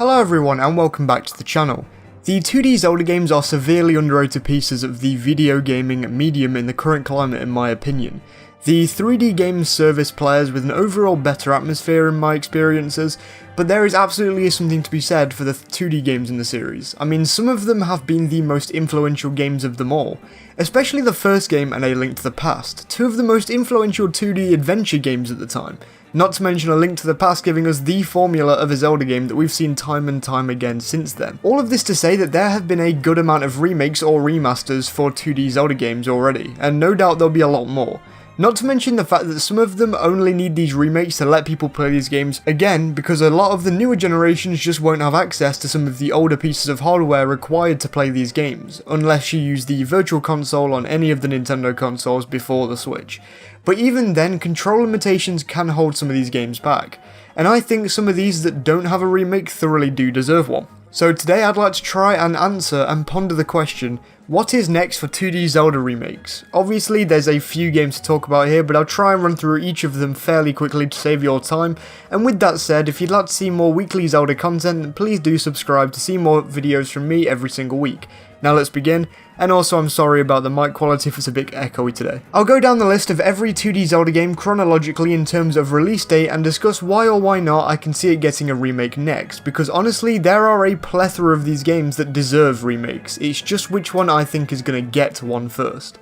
Hello everyone and welcome back to the channel. The 2D Zelda games are severely underrated pieces of the video gaming medium in the current climate in my opinion. The 3D games service players with an overall better atmosphere in my experiences, but there is absolutely something to be said for the 2D games in the series. I mean, some of them have been the most influential games of them all, especially the first game and A Link to the Past, two of the most influential 2D adventure games at the time. Not to mention A Link to the Past giving us the formula of a Zelda game that we've seen time and time again since then. All of this to say that there have been a good amount of remakes or remasters for 2D Zelda games already, and no doubt there'll be a lot more. Not to mention the fact that some of them only need these remakes to let people play these games again, because a lot of the newer generations just won't have access to some of the older pieces of hardware required to play these games, unless you use the Virtual Console on any of the Nintendo consoles before the Switch. But even then, control limitations can hold some of these games back, and I think some of these that don't have a remake thoroughly do deserve one. So today I'd like to try and answer and ponder the question, what is next for 2D Zelda remakes? Obviously there's a few games to talk about here, but I'll try and run through each of them fairly quickly to save your time, and with that said, if you'd like to see more weekly Zelda content, then please do subscribe to see more videos from me every single week. Now let's begin, and also I'm sorry about the mic quality if it's a bit echoey today. I'll go down the list of every 2D Zelda game chronologically in terms of release date and discuss why or why not I can see it getting a remake next, because honestly there are a plethora of these games that deserve remakes, it's just which one I think is going to get one first.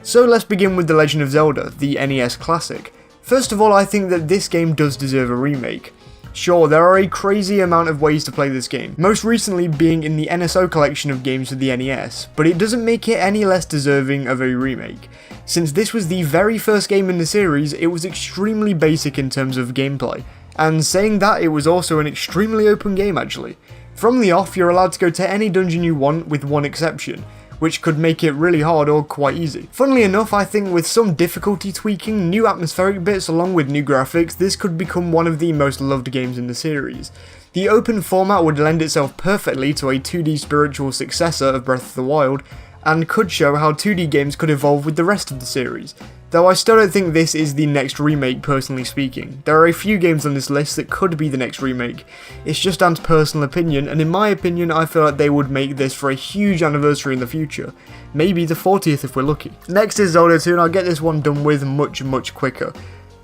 So let's begin with The Legend of Zelda, the NES classic. First of all, I think that this game does deserve a remake. Sure, there are a crazy amount of ways to play this game, most recently being in the NSO collection of games for the NES, but it doesn't make it any less deserving of a remake. Since this was the very first game in the series, it was extremely basic in terms of gameplay, and saying that, it was also an extremely open game actually. From the off, you're allowed to go to any dungeon you want with one exception, which could make it really hard or quite easy. Funnily enough, I think with some difficulty tweaking, new atmospheric bits along with new graphics, this could become one of the most loved games in the series. The open format would lend itself perfectly to a 2D spiritual successor of Breath of the Wild, and could show how 2D games could evolve with the rest of the series. Though I still don't think this is the next remake, personally speaking. There are a few games on this list that could be the next remake. It's just down to personal opinion, and in my opinion I feel like they would make this for a huge anniversary in the future. Maybe the 40th if we're lucky. Next is Zelda 2, and I'll get this one done with much quicker.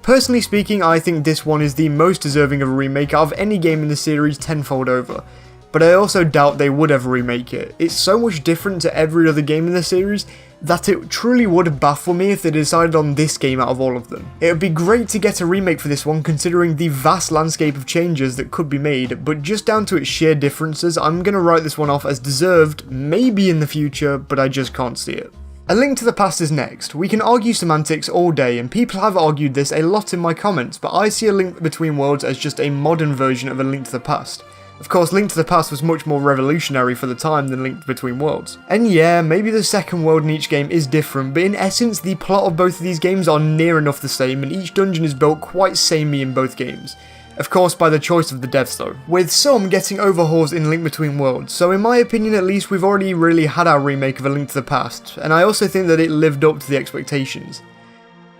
Personally speaking, I think this one is the most deserving of a remake out of any game in the series tenfold over. But I also doubt they would ever remake it. It's so much different to every other game in the series that it truly would baffle me if they decided on this game out of all of them. It would be great to get a remake for this one considering the vast landscape of changes that could be made, but just down to its sheer differences, I'm going to write this one off as deserved, maybe in the future, but I just can't see it. A Link to the Past is next. We can argue semantics all day, and people have argued this a lot in my comments, but I see A Link Between Worlds as just a modern version of A Link to the Past. Of course, Link to the Past was much more revolutionary for the time than Link Between Worlds. And yeah, maybe the second world in each game is different, but in essence the plot of both of these games are near enough the same, and each dungeon is built quite samey in both games. Of course by the choice of the devs though, with some getting overhauls in Link Between Worlds, so in my opinion at least we've already really had our remake of A Link to the Past, and I also think that it lived up to the expectations.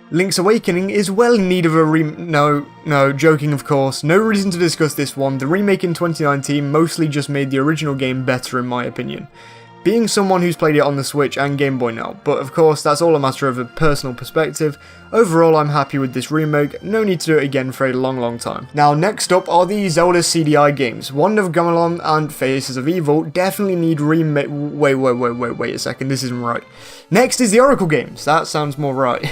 Link's Awakening is well in need of a No, joking of course, no reason to discuss this one. The remake in 2019 mostly just made the original game better in my opinion. Being someone who's played it on the Switch and Game Boy now, but of course that's all a matter of a personal perspective. Overall I'm happy with this remake, no need to do it again for a long time. Now next up are the Zelda CDI games. Wand of Gamelon and Faces of Evil definitely need remake. Wait a second, this isn't right. Next is the Oracle games, that sounds more right.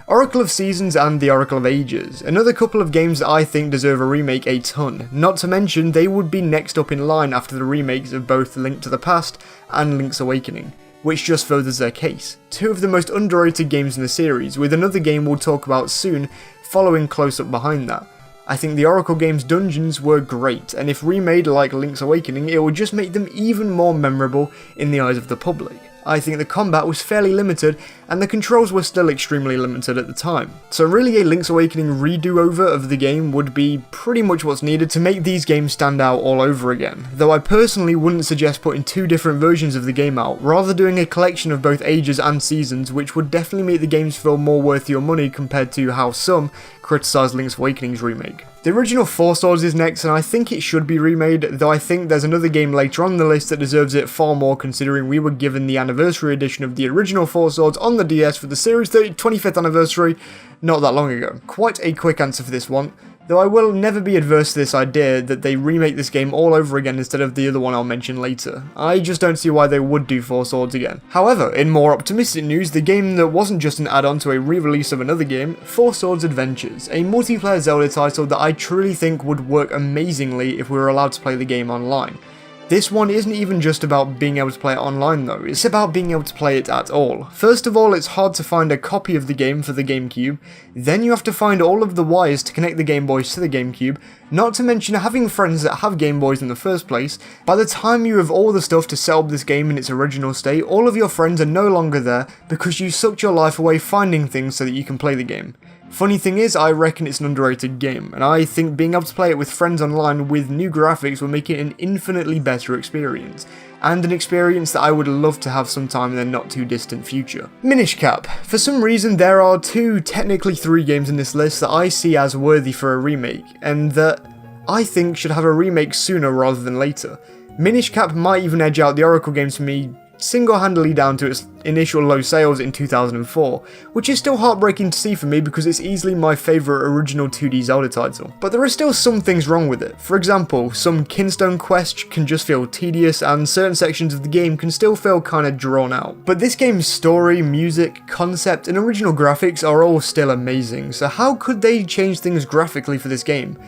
Oracle of Seasons and the Oracle of Ages, another couple of games that I think deserve a remake a ton, not to mention they would be next up in line after the remakes of both Link to the Past and Link's Awakening, which just furthers their case. Two of the most underrated games in the series, with another game we'll talk about soon following close up behind that. I think the Oracle games dungeons were great, and if remade like Link's Awakening it would just make them even more memorable in the eyes of the public. I think the combat was fairly limited, and the controls were still extremely limited at the time. So really a Link's Awakening redo-over of the game would be pretty much what's needed to make these games stand out all over again, though I personally wouldn't suggest putting two different versions of the game out, rather doing a collection of both ages and seasons, which would definitely make the games feel more worth your money compared to how some criticise Link's Awakening's remake. The original Four Swords is next, and I think it should be remade, though I think there's another game later on the list that deserves it far more, considering we were given the anniversary edition of the original Four Swords on the DS for the Series 25th anniversary not that long ago. Quite a quick answer for this one, though I will never be adverse to this idea that they remake this game all over again instead of the other one I'll mention later. I just don't see why they would do Four Swords again. However, in more optimistic news, the game that wasn't just an add-on to a re-release of another game, Four Swords Adventures, a multiplayer Zelda title that I truly think would work amazingly if we were allowed to play the game online. This one isn't even just about being able to play it online though, it's about being able to play it at all. First of all, it's hard to find a copy of the game for the GameCube, then you have to find all of the wires to connect the Game Boys to the GameCube, not to mention having friends that have Game Boys in the first place. By the time you have all the stuff to set up this game in its original state, all of your friends are no longer there because you sucked your life away finding things so that you can play the game. Funny thing is, I reckon it's an underrated game, and I think being able to play it with friends online with new graphics will make it an infinitely better experience, and an experience that I would love to have sometime in the not too distant future. Minish Cap. For some reason there are technically three games in this list that I see as worthy for a remake, and that I think should have a remake sooner rather than later. Minish Cap might even edge out the Oracle games for me single-handedly down to its initial low sales in 2004, which is still heartbreaking to see for me because it's easily my favourite original 2D Zelda title. But there are still some things wrong with it. For example, some Kinstone quests can just feel tedious and certain sections of the game can still feel kinda drawn out. But this game's story, music, concept and original graphics are all still amazing, so how could they change things graphically for this game?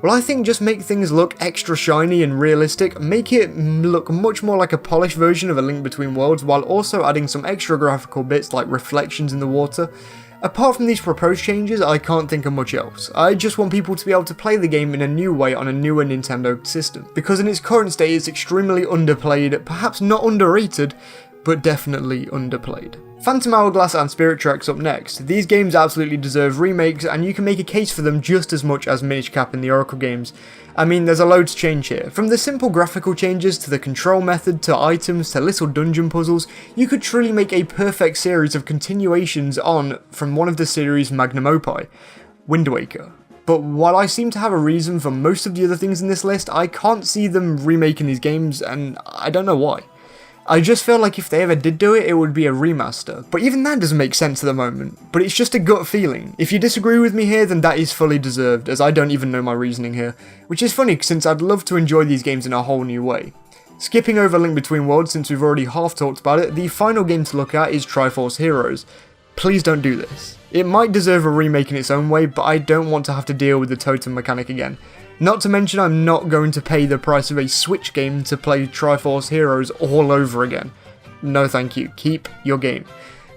Well, I think just make things look extra shiny and realistic, make it look much more like a polished version of A Link Between Worlds while also adding some extra graphical bits like reflections in the water. Apart from these proposed changes, I can't think of much else. I just want people to be able to play the game in a new way on a newer Nintendo system, because in its current state it's extremely underplayed, perhaps not underrated, but definitely underplayed. Phantom Hourglass and Spirit Tracks up next. These games absolutely deserve remakes, and you can make a case for them just as much as Minish Cap in the Oracle games. I mean, there's a load to change here. From the simple graphical changes to the control method to items to little dungeon puzzles, you could truly make a perfect series of continuations from one of the series' magnum opus, Wind Waker. But while I seem to have a reason for most of the other things in this list, I can't see them remaking these games, and I don't know why. I just feel like if they ever did do it, it would be a remaster. But even that doesn't make sense at the moment. But it's just a gut feeling. If you disagree with me here, then that is fully deserved, as I don't even know my reasoning here. Which is funny, since I'd love to enjoy these games in a whole new way. Skipping over Link Between Worlds, since we've already half talked about it, the final game to look at is Triforce Heroes. Please don't do this. It might deserve a remake in its own way, but I don't want to have to deal with the totem mechanic again. Not to mention I'm not going to pay the price of a Switch game to play Triforce Heroes all over again. No thank you, keep your game.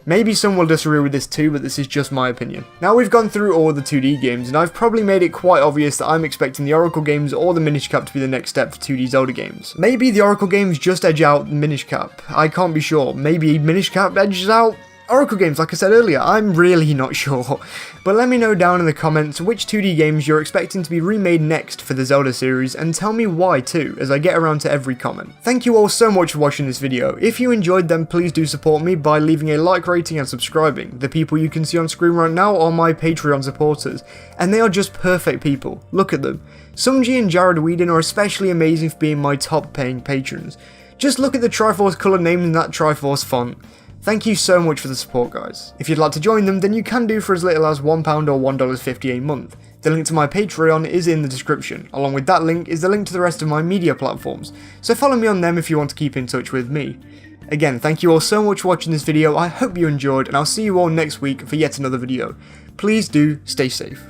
Maybe some will disagree with this too, but this is just my opinion. Now we've gone through all the 2D games, and I've probably made it quite obvious that I'm expecting the Oracle games or the Minish Cap to be the next step for 2D Zelda games. Maybe the Oracle games just edge out Minish Cap, I can't be sure. Maybe Minish Cap edges out Oracle games, like I said earlier, I'm really not sure. But let me know down in the comments which 2D games you're expecting to be remade next for the Zelda series, and tell me why too, as I get around to every comment. Thank you all so much for watching this video. If you enjoyed them, please do support me by leaving a like rating and subscribing. The people you can see on screen right now are my Patreon supporters, and they are just perfect people. Look at them. Sumji and Jared Whedon are especially amazing for being my top paying patrons. Just look at the Triforce colour named in that Triforce font. Thank you so much for the support, guys. If you'd like to join them, then you can do for as little as £1 or $1.50 a month. The link to my Patreon is in the description. Along with that link is the link to the rest of my media platforms, so follow me on them if you want to keep in touch with me. Again, thank you all so much for watching this video, I hope you enjoyed, and I'll see you all next week for yet another video. Please do stay safe.